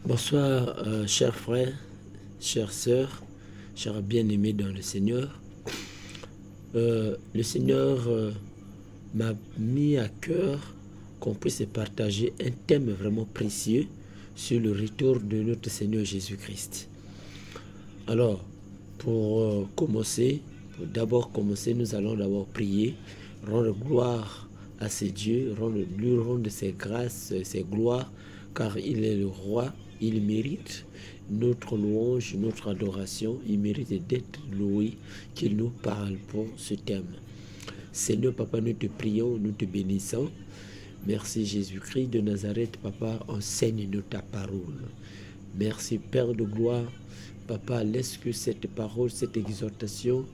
Bonsoir, chers frères, chères sœurs, chers bien-aimés dans le Seigneur. Le Seigneur m'a mis à cœur qu'on puisse partager un thème vraiment précieux sur le retour de notre Seigneur Jésus-Christ. Alors, pour d'abord commencer, nous allons d'abord prier, rendre gloire à ce Dieu, lui rendre ses grâces, ses gloires, car il est le roi, il mérite notre louange, notre adoration, il mérite d'être loué, qu'il nous parle pour ce thème. Seigneur Papa, nous te prions, nous te bénissons. Merci Jésus-Christ de Nazareth, Papa, enseigne-nous ta parole. Merci Père de gloire. Papa, laisse que cette parole, cette exhortation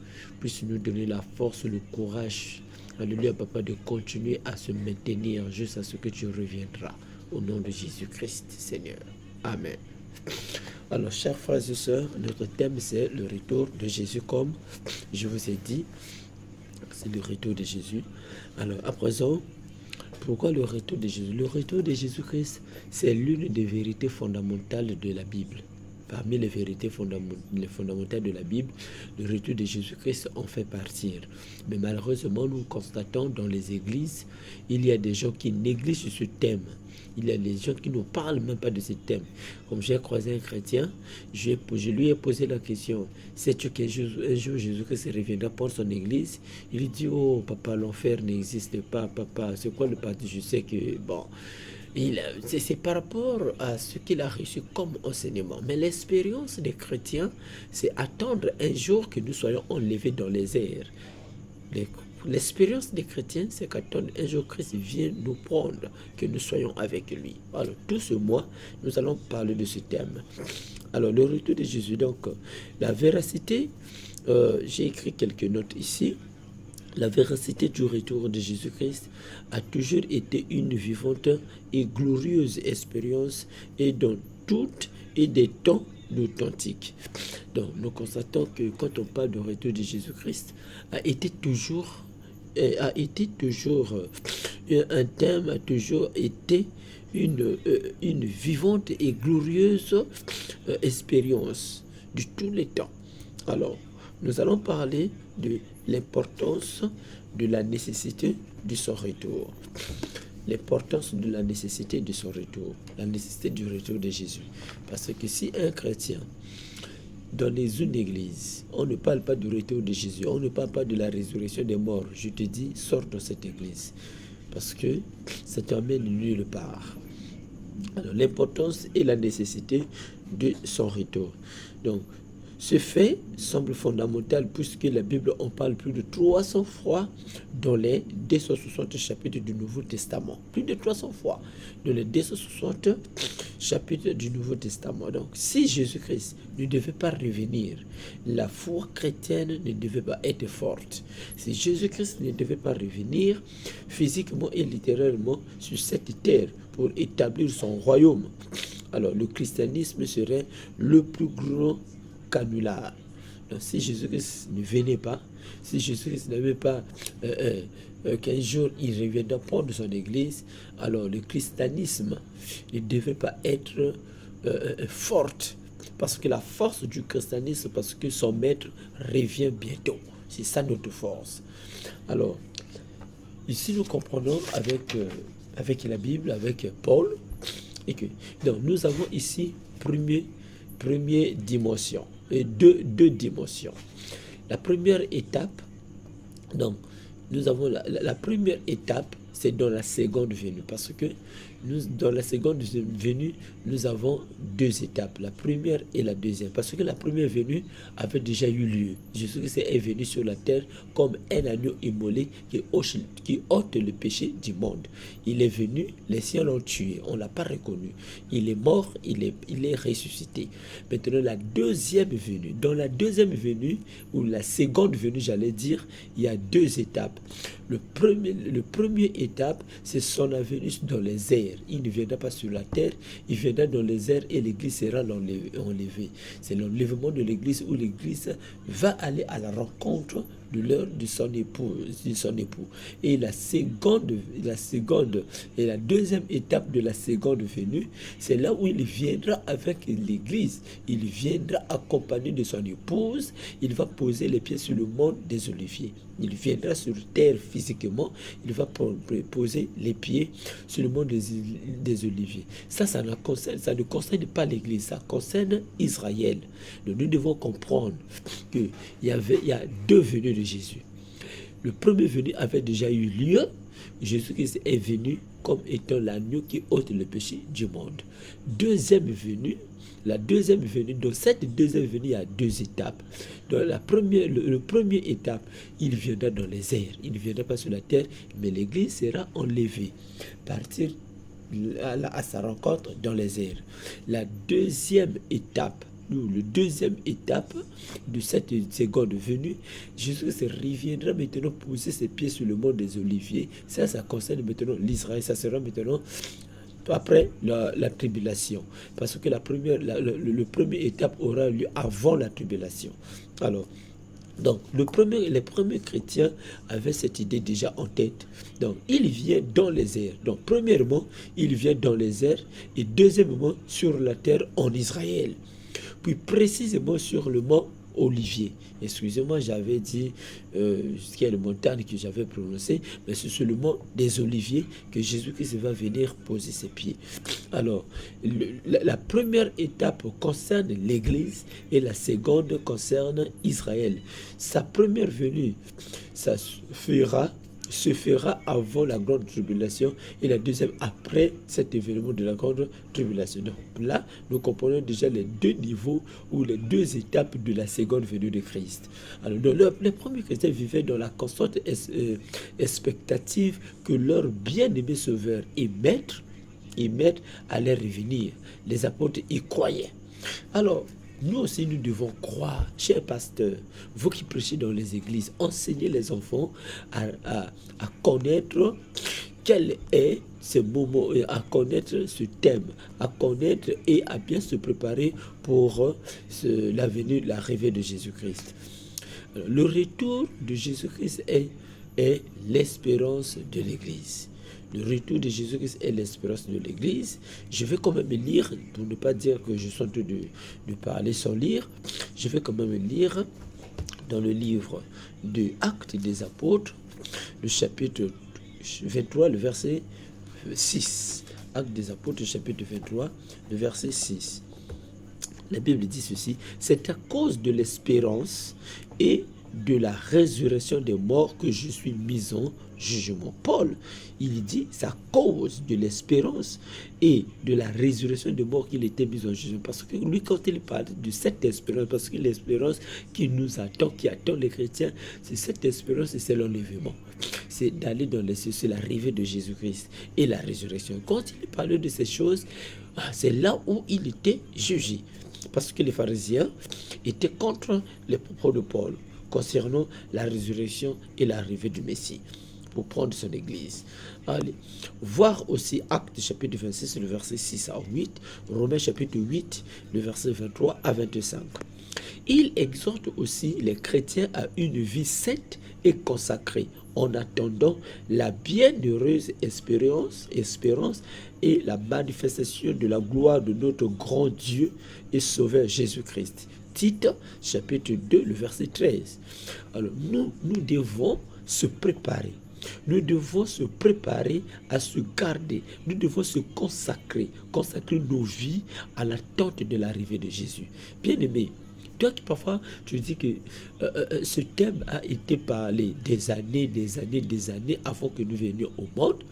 puisse nous donner la force, le courage, alléluia Papa, de continuer à se maintenir jusqu'à ce que tu reviendras. Au nom de Jésus-Christ, Seigneur. Amen. Alors, chers frères et sœurs, notre thème, c'est le retour de Jésus, comme je vous ai dit. C'est le retour de Jésus. Alors, à présent, pourquoi le retour de Jésus? Le retour de Jésus-Christ, c'est l'une des vérités fondamentales de la Bible. Parmi les vérités fondamentales de la Bible, le retour de Jésus-Christ en fait partie. Mais malheureusement, nous constatons dans les églises, il y a des gens qui négligent ce thème. Il y a des gens qui ne parlent même pas de ce thème. Comme j'ai croisé un chrétien, je lui ai posé la question, sais-tu qu'un jour Jésus-Christ reviendra pour son église? Il dit, oh papa, l'enfer n'existe pas, papa. C'est quoi le paradis? Je sais que, bon, c'est par rapport à ce qu'il a reçu comme enseignement. Mais l'expérience des chrétiens, c'est attendre un jour que nous soyons enlevés dans les airs. L'expérience des chrétiens, c'est qu'attendre un jour Christ vienne nous prendre, que nous soyons avec lui. Alors, tout ce mois, nous allons parler de ce thème. Alors, le retour de Jésus, donc, la véracité, j'ai écrit quelques notes ici. La véracité du retour de Jésus-Christ a toujours été une vivante et glorieuse expérience et dans toutes et des temps authentiques. Donc, nous constatons que quand on parle du retour de Jésus-Christ, a été toujours un thème, a toujours été une vivante et glorieuse expérience de tous les temps. Alors, nous allons parler de l'importance de la nécessité de son retour. L'importance de la nécessité de son retour. La nécessité du retour de Jésus. Parce que si un chrétien, dans une église, on ne parle pas du retour de Jésus, on ne parle pas de la résurrection des morts, je te dis, sors de cette église. Parce que ça t'emmène nulle part. Alors, l'importance et la nécessité de son retour. Donc, ce fait semble fondamental puisque la Bible en parle plus de 300 fois dans les 260 chapitres du Nouveau Testament. Plus de 300 fois dans les 260 chapitres du Nouveau Testament. Donc, si Jésus-Christ ne devait pas revenir, la foi chrétienne ne devait pas être forte. Si Jésus-Christ ne devait pas revenir physiquement et littéralement sur cette terre pour établir son royaume, alors le christianisme serait le plus grand canular. Donc, si Jésus-Christ ne venait pas, si Jésus-Christ n'avait pas qu'un jour il reviendra prendre son église, alors le christianisme ne devait pas être forte. Parce que la force du christianisme, parce que son maître revient bientôt. C'est ça notre force. Alors, ici nous comprenons avec la Bible, avec Paul, et que donc, nous avons ici première dimension et deux dimensions. La première étape, donc nous avons la première étape, c'est dans la seconde venue, parce que dans la seconde venue, nous avons deux étapes, la première et la deuxième, parce que la première venue avait déjà eu lieu. Jésus-Christ est venu sur la terre comme un agneau immolé qui ôte le péché du monde. Il est venu, les siens l'ont tué, on ne l'a pas reconnu. Il est mort, il est ressuscité. Maintenant, la deuxième venue, dans la deuxième venue, ou la seconde venue, j'allais dire, il y a deux étapes. Le premier étape, c'est son venue dans les airs. Il ne viendra pas sur la terre, il viendra dans les airs et l'église sera enlevée. C'est l'enlèvement de l'église où l'église va aller à la rencontre de son époux. Et la deuxième étape de la seconde venue, c'est là où il viendra avec l'Église. Il viendra accompagné de son épouse. Il va poser les pieds sur le mont des Oliviers. Il viendra sur terre physiquement. Il va poser les pieds sur le mont des Oliviers. Ça ne concerne pas l'Église. Ça concerne Israël. Donc nous devons comprendre qu'il y a deux venues de Jésus. Le premier venu avait déjà eu lieu. Jésus-Christ est venu comme étant l'agneau qui ôte le péché du monde. La deuxième venue, dans cette deuxième venue, il y a deux étapes. Dans le premier étape, il viendra dans les airs. Il ne viendra pas sur la terre, mais l'Église sera enlevée, partir à sa rencontre dans les airs. La deuxième étape de cette seconde venue, Jésus reviendra maintenant poser ses pieds sur le mont des Oliviers. Ça concerne maintenant l'Israël. Ça sera maintenant après la tribulation. Parce que le premier étape aura lieu avant la tribulation. Alors, donc, les premiers chrétiens avaient cette idée déjà en tête. Donc, il vient dans les airs. Donc, premièrement, il vient dans les airs. Et deuxièmement, sur la terre en Israël. Puis précisément sur le mont Olivier. Excusez-moi, j'avais dit quelle montagne que j'avais prononcé, mais c'est sur le mont des Oliviers que Jésus-Christ va venir poser ses pieds. Alors, la première étape concerne l'Église et la seconde concerne Israël. Sa première venue, ça se fera avant la grande tribulation et la deuxième après cet événement de la grande tribulation. Donc là, nous comprenons déjà les deux niveaux ou les deux étapes de la seconde venue de Christ. Alors, les premiers chrétiens vivaient dans la constante expectative que leur bien-aimé sauveur et maître allait revenir. Les apôtres y croyaient. Alors, nous aussi, nous devons croire, chers pasteurs, vous qui prêchez dans les églises, enseignez les enfants à connaître quel est ce moment, à connaître ce thème, à connaître et à bien se préparer pour l'arrivée de Jésus-Christ. Le retour de Jésus-Christ est l'espérance de l'Église. Le retour de Jésus-Christ est l'espérance de l'Église. Je vais quand même lire, pour ne pas dire que je suis en train de parler sans lire, je vais quand même lire dans le livre de Actes des Apôtres, le chapitre 23, le verset 6. Actes des Apôtres, chapitre 23, le verset 6. La Bible dit ceci: c'est à cause de l'espérance et de la résurrection des morts que je suis mis en jugement. Paul, il dit, c'est à cause de l'espérance et de la résurrection des morts qu'il était mis en jugement. Parce que lui, quand il parle de cette espérance, parce que l'espérance qui nous attend, qui attend les chrétiens, c'est cette espérance et c'est l'enlèvement. C'est d'aller dans les cieux, c'est l'arrivée de Jésus-Christ et la résurrection. Quand il parlait de ces choses, c'est là où il était jugé. Parce que les pharisiens étaient contre les propos de Paul concernant la résurrection et l'arrivée du Messie pour prendre son église. Allez, voir aussi Actes chapitre 26, le verset 6 à 8, Romains chapitre 8, le verset 23 à 25. Il exhorte aussi les chrétiens à une vie sainte et consacrée en attendant la bienheureuse espérance et la manifestation de la gloire de notre grand Dieu et Sauveur Jésus-Christ. Tite, chapitre 2, le verset 13. Alors, nous devons se préparer. Nous devons se préparer à se garder. Nous devons se consacrer nos vies à l'attente de l'arrivée de Jésus. Bien-aimé, toi qui parfois tu dis que ce thème a été parlé des années avant que nous venions au monde.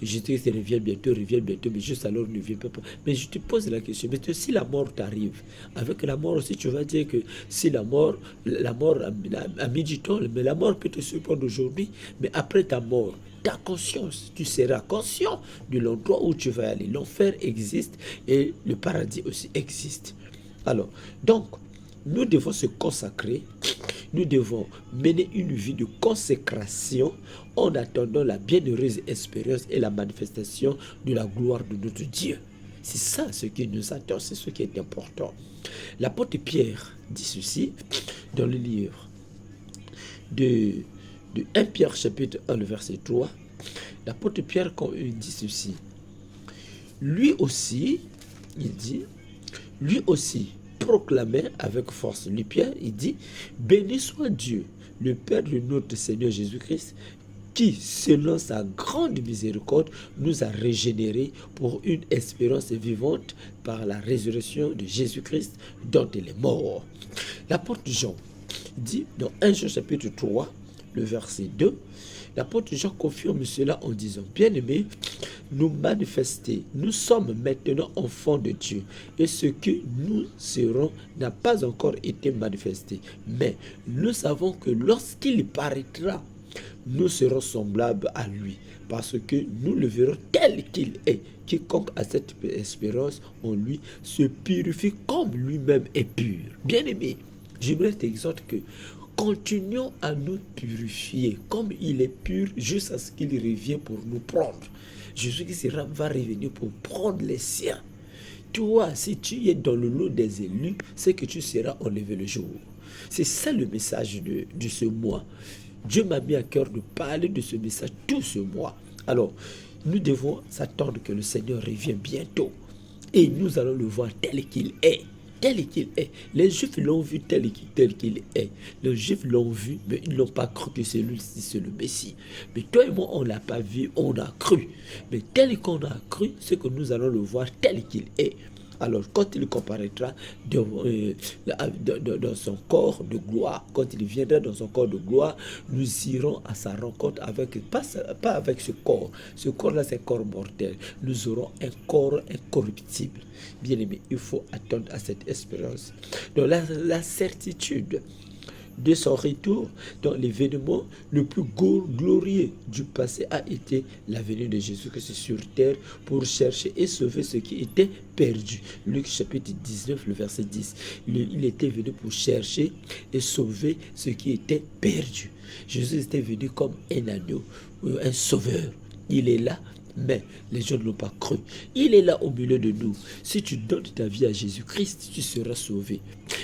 Jésus revient bientôt, mais juste alors ne vient pas. Mais je te pose la question, mais si la mort t'arrive, avec la mort aussi, tu vas dire que si la mort a mis du temps, mais la mort peut te surprendre aujourd'hui, mais après ta mort, ta conscience, tu seras conscient de l'endroit où tu vas aller. L'enfer existe et le paradis aussi existe. Alors, donc, nous devons se consacrer, nous devons mener une vie de consécration en attendant la bienheureuse espérance et la manifestation de la gloire de notre Dieu. C'est ça ce qui nous attend, c'est ce qui est important. L'apôtre Pierre dit ceci dans le livre de 1 Pierre chapitre 1, le verset 3, l'apôtre Pierre, quand il dit ceci, lui aussi, il dit, lui aussi proclamait avec force. Lui, Pierre, il dit, béni soit Dieu, le Père de notre Seigneur Jésus-Christ, qui, selon sa grande miséricorde, nous a régénérés pour une espérance vivante par la résurrection de Jésus-Christ dont il est mort. L'apôtre Jean dit dans 1 Jean chapitre 3, le verset 2, l'apôtre Jean confirme cela en disant, bien-aimés, nous sommes maintenant enfants de Dieu, et ce que nous serons n'a pas encore été manifesté. Mais nous savons que lorsqu'il paraîtra, nous serons semblables à lui, parce que nous le verrons tel qu'il est. Quiconque a cette espérance en lui se purifie comme lui-même est pur. Bien-aimé, j'aimerais t'exhorter que continuons à nous purifier comme il est pur jusqu'à ce qu'il revienne pour nous prendre. Jésus-Christ va revenir pour prendre les siens. Toi, si tu es dans le lot des élus, c'est que tu seras enlevé le jour. C'est ça le message de ce mois. Dieu m'a mis à cœur de parler de ce message tout ce mois. Alors, nous devons s'attendre que le Seigneur revienne bientôt. Et nous allons le voir tel qu'il est. Tel qu'il est. Les Juifs l'ont vu tel qu'il est. Les Juifs l'ont vu, mais ils n'ont pas cru que celui-ci c'est le Messie. Mais toi et moi, on ne l'a pas vu, on a cru. Mais tel qu'on a cru, c'est que nous allons le voir tel qu'il est. Alors, quand il comparaîtra dans son corps de gloire, quand il viendra dans son corps de gloire, nous irons à sa rencontre avec, pas avec ce corps. Ce corps-là, c'est un corps mortel. Nous aurons un corps incorruptible. Bien aimé, il faut attendre à cette espérance. Donc, la certitude de son retour dans l'événement le plus glorieux du passé a été la venue de Jésus-Christ sur terre pour chercher et sauver ce qui était perdu. Luc chapitre 19, le verset 10. Il était venu pour chercher et sauver ce qui était perdu. Jésus était venu comme un agneau, un sauveur. Il est là, mais les gens ne l'ont pas cru. Il est là au milieu de nous. Si tu donnes ta vie à Jésus-Christ, tu seras sauvé.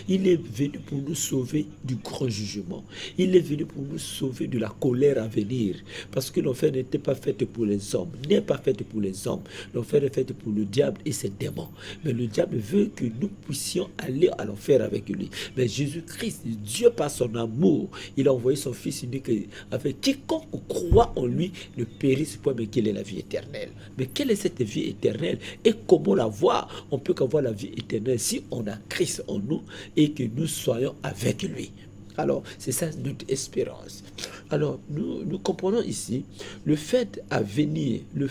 Il est venu pour nous sauver du grand jugement. Il est venu pour nous sauver de la colère à venir. Parce que l'enfer n'était pas fait pour les hommes, n'est pas fait pour les hommes. L'enfer est fait pour le diable et ses démons. Mais le diable veut que nous puissions aller à l'enfer avec lui. Mais Jésus-Christ, Dieu par son amour, il a envoyé son Fils unique avec quiconque croit en lui ne périsse point, mais qu'il ait la vie éternelle. Mais quelle est cette vie éternelle et comment la voir? On peut qu'avoir la vie éternelle si on a Christ en nous et que nous soyons avec lui. Alors, c'est ça notre espérance. Alors, nous comprenons ici le fait à venir, le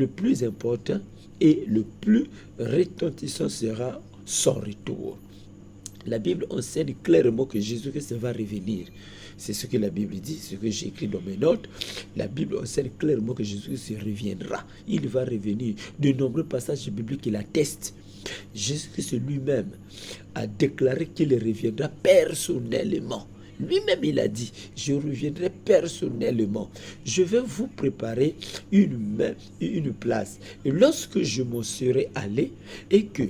plus important et le plus retentissant sera son retour. La Bible enseigne clairement que Jésus-Christ va revenir. C'est ce que la Bible dit, ce que j'ai écrit dans mes notes. La Bible enseigne clairement que Jésus-Christ reviendra. Il va revenir. De nombreux passages bibliques l'attestent. Jésus-Christ lui-même a déclaré qu'il reviendra personnellement. Lui-même, il a dit, je reviendrai personnellement. Je vais vous préparer une place. Et lorsque je m'en serai allé et que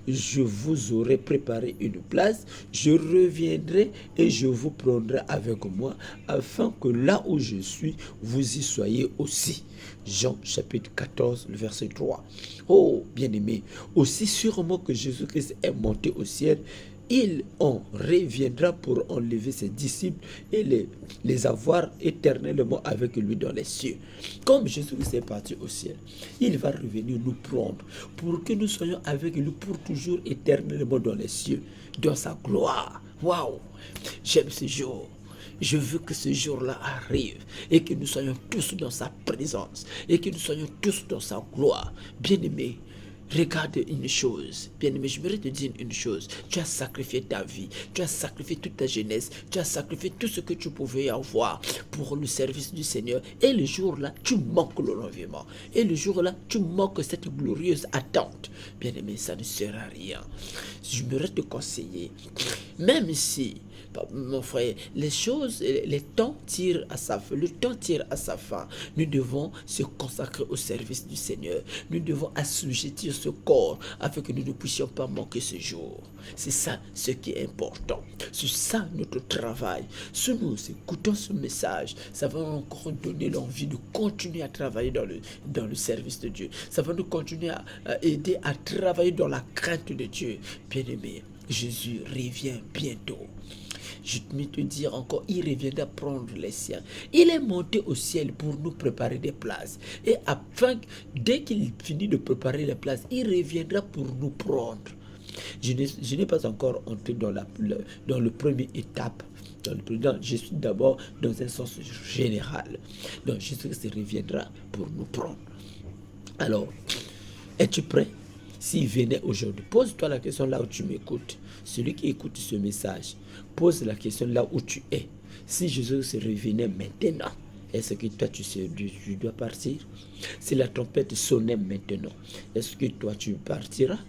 je vous aurai préparé une place, je reviendrai et je vous prendrai avec moi, afin que là où je suis, vous y soyez aussi. Jean chapitre 14, le verset 3. Oh, bien-aimé, aussi sûrement que Jésus-Christ est monté au ciel, il en reviendra pour enlever ses disciples et les avoir éternellement avec lui dans les cieux. Comme Jésus-Christ est parti au ciel, il va revenir nous prendre pour que nous soyons avec lui pour toujours éternellement dans les cieux, dans sa gloire. Waouh! J'aime ce jour. Je veux que ce jour-là arrive et que nous soyons tous dans sa présence et que nous soyons tous dans sa gloire. Bien-aimé, regarde une chose, bien-aimé, je voudrais te dire une chose. Tu as sacrifié ta vie, tu as sacrifié toute ta jeunesse, tu as sacrifié tout ce que tu pouvais avoir pour le service du Seigneur. Et le jour-là, tu manques le revêtement. Et le jour-là, tu manques cette glorieuse attente. Bien-aimé, ça ne sert à rien. Je voudrais te conseiller, même si, mon frère, les temps tirent à sa fin. Le temps tire à sa fin. Nous devons se consacrer au service du Seigneur. Nous devons assujettir ce corps afin que nous ne puissions pas manquer ce jour. C'est ça ce qui est important. C'est ça notre travail. Si nous écoutons ce message, ça va encore donner l'envie de continuer à travailler dans le service de Dieu. Ça va nous continuer à aider à travailler dans la crainte de Dieu. Bien-aimé, Jésus revient bientôt. Je vais te dire encore, il reviendra prendre les siens. Il est monté au ciel pour nous préparer des places. Et afin, dès qu'il finit de préparer les places, il reviendra pour nous prendre. Je n'ai pas encore entré dans le premier étape. Je suis d'abord dans un sens général. Donc Jésus-Christ reviendra pour nous prendre. Alors, es-tu prêt? S'il venait aujourd'hui, pose-toi la question là où tu m'écoutes. Celui qui écoute ce message, pose la question là où tu es. Si Jésus se revenait maintenant, est-ce que toi tu dois partir? Si la trompette sonnait maintenant, est-ce que toi tu partiras?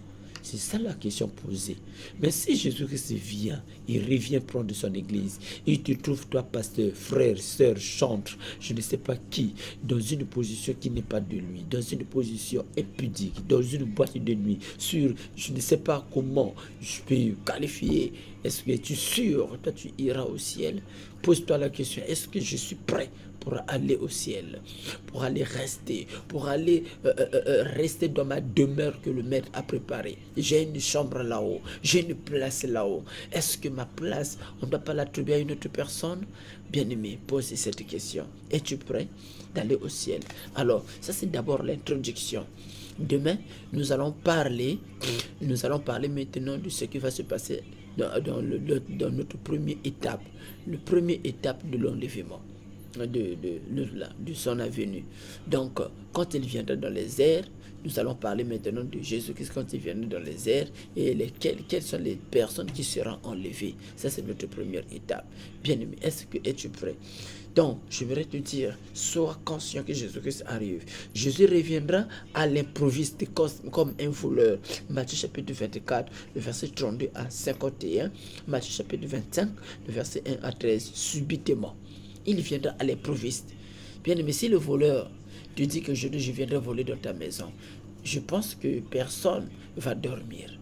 C'est ça la question posée. Mais si Jésus-Christ vient, il revient prendre son église, il te trouve, toi, pasteur, frère, sœur, chantre, je ne sais pas qui, dans une position qui n'est pas de lui, dans une position impudique, dans une boîte de nuit, sur, je ne sais pas comment je peux qualifier. Est-ce que tu es sûr, toi, tu iras au ciel? Pose-toi la question, est-ce que je suis prêt pour aller au ciel, pour aller rester, rester dans ma demeure que le maître a préparée? J'ai une chambre là-haut, j'ai une place là-haut. Est-ce que ma place, on ne doit pas l'attribuer à une autre personne? Bien-aimé, pose cette question. Es-tu prêt d'aller au ciel? Alors, ça c'est d'abord l'introduction. Demain, nous allons parler maintenant de ce qui va se passer dans notre première étape, le premier étape de l'enlèvement. De son avenue. Donc, quand il viendra dans les airs, nous allons parler maintenant de Jésus-Christ quand il viendra dans les airs et quelles sont les personnes qui seront enlevées. Ça, c'est notre première étape. Bien-aimé, es-tu prêt? Donc, je voudrais te dire, sois conscient que Jésus-Christ arrive. Jésus reviendra à l'improviste comme un voleur. Matthieu chapitre 24, le verset 32 à 51. Matthieu chapitre 25, le verset 1 à 13. Subitement, il viendra à l'improviste. Bien aimé, si le voleur te dit que je viendrai voler dans ta maison, je pense que personne va dormir.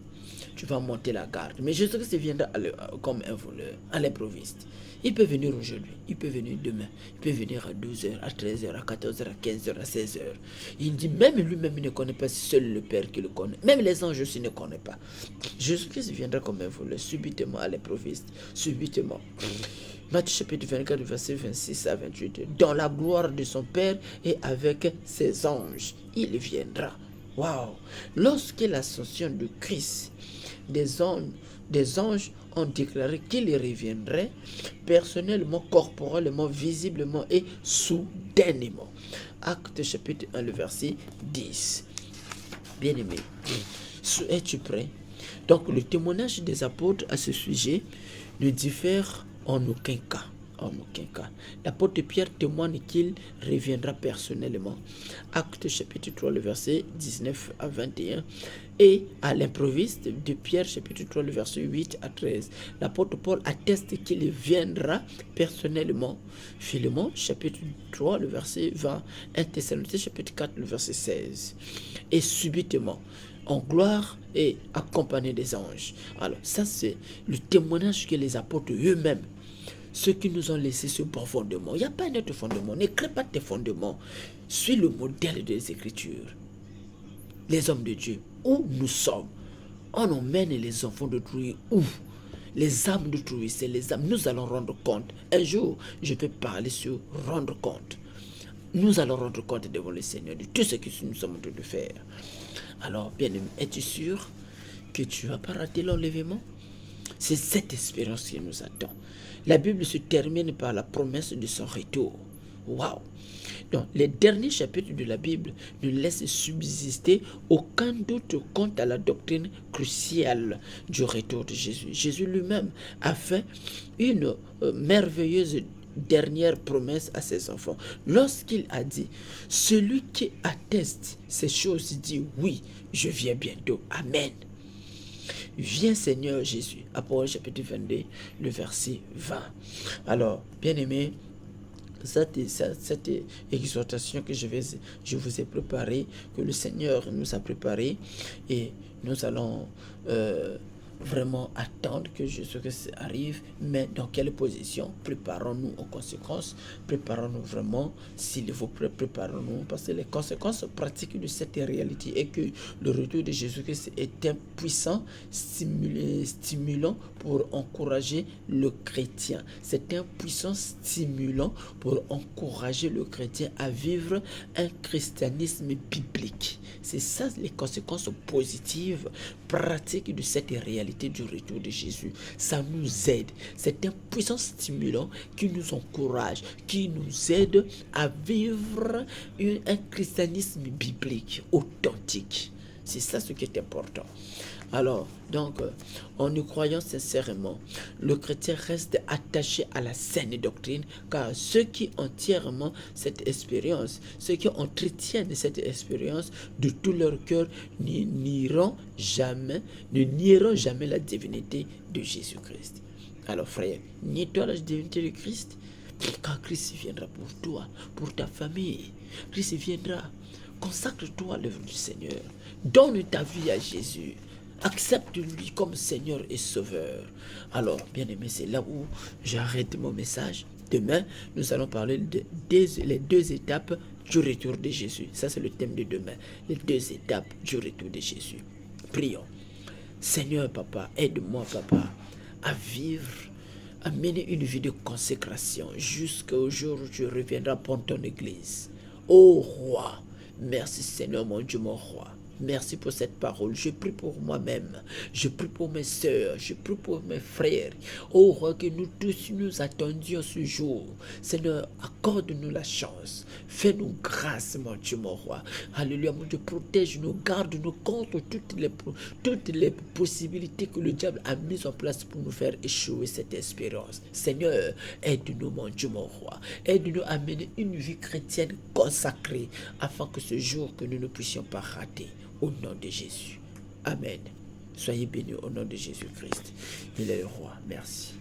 Tu vas monter la garde. Mais Jésus-Christ viendra comme un voleur, à l'improviste. Il peut venir aujourd'hui, il peut venir demain, il peut venir à 12h, à 13h, à 14h, à 15h, à 16h. Il dit, même lui-même, il ne connaît pas, seul le Père qui le connaît. Même les anges aussi ne connaissent pas. Jésus-Christ viendra comme un voleur, subitement à l'improviste, subitement. Matthieu chapitre 24, verset 26 à 28. Dans la gloire de son Père et avec ses anges, il viendra. Waouh! Lorsque l'ascension de Christ, des anges ont déclaré qu'il reviendrait personnellement, corporellement, visiblement et soudainement. Acte chapitre 1, le verset 10. Bien-aimé, es-tu prêt? Donc, le témoignage des apôtres à ce sujet ne diffère en aucun cas. En aucun cas. L'apôtre Pierre témoigne qu'il reviendra personnellement. Acte chapitre 3, le verset 19 à 21. Et à l'improviste de Pierre chapitre 3, le verset 8 à 13. L'apôtre Paul atteste qu'il viendra personnellement. Philémon chapitre 3, le verset 20. 1 Thessaloniciens chapitre 4, le verset 16. Et subitement, en gloire et accompagné des anges. Alors ça c'est le témoignage que les apôtres eux-mêmes, ceux qui nous ont laissé ce bon fondement. Il n'y a pas un autre fondement. Ne crée pas tes fondements. Suis le modèle des Écritures. Les hommes de Dieu, où nous sommes, on emmène les enfants d'autrui où? Les âmes d'autrui, c'est les âmes. Nous allons rendre compte. Un jour, je peux parler sur rendre compte. Nous allons rendre compte devant le Seigneur de tout ce que nous sommes en train de faire. Alors, bien-aimé, es-tu sûr que tu ne vas pas rater l'enlèvement? C'est cette espérance qui nous attend. La Bible se termine par la promesse de son retour. Waouh! Donc, les derniers chapitres de la Bible ne laissent subsister aucun doute quant à la doctrine cruciale du retour de Jésus. Jésus lui-même a fait une merveilleuse dernière promesse à ses enfants. Lorsqu'il a dit, celui qui atteste ces choses dit, oui, je viens bientôt. Amen. Viens Seigneur Jésus. Apocalypse chapitre 22, le verset 20. Alors, bien-aimés, cette exhortation que je vous ai préparée, que le Seigneur nous a préparée, et nous allons vraiment attendre que Jésus-Christ arrive, mais dans quelle position? Préparons-nous aux conséquences, préparons-nous vraiment, s'il faut, préparons-nous, parce que les conséquences pratiques de cette réalité est que le retour de Jésus-Christ est un puissant stimulant pour encourager le chrétien. C'est un puissant stimulant pour encourager le chrétien à vivre un christianisme biblique. C'est ça les conséquences positives, pratiques de cette réalité du retour de Jésus. Ça nous aide. C'est un puissant stimulant qui nous encourage, qui nous aide à vivre un christianisme biblique authentique. C'est ça ce qui est important. Alors, donc, en nous croyant sincèrement, le chrétien reste attaché à la saine doctrine, car ceux qui entièrement cette expérience, ceux qui entretiennent cette expérience de tout leur cœur ne nieront jamais la divinité de Jésus-Christ. Alors, frère, nie-toi la divinité de Christ, car Christ viendra pour toi, pour ta famille. Christ viendra. Consacre-toi à l'œuvre du Seigneur. Donne ta vie à Jésus. Accepte-lui comme Seigneur et Sauveur. Alors, bien aimé, c'est là où j'arrête mon message. Demain, nous allons parler les 2 étapes du retour de Jésus. Ça, c'est le thème de demain. Les 2 étapes du retour de Jésus. Prions. Seigneur, Papa, aide-moi, Papa, à vivre, à mener une vie de consécration jusqu'au jour où tu reviendras pour ton Église. Ô Roi, merci Seigneur, mon Dieu, mon Roi. Merci pour cette parole. Je prie pour moi-même. Je prie pour mes sœurs. Je prie pour mes frères. Oh roi, que nous tous nous attendions ce jour. Seigneur, accorde-nous la chance. Fais-nous grâce, mon Dieu, mon roi. Alléluia, mon Dieu, protège-nous, garde-nous contre toutes les possibilités que le diable a mises en place pour nous faire échouer cette espérance. Seigneur, aide-nous, mon Dieu, mon roi. Aide-nous à mener une vie chrétienne consacrée afin que ce jour que nous ne puissions pas rater. Au nom de Jésus. Amen. Soyez bénis au nom de Jésus-Christ. Il est le roi. Merci.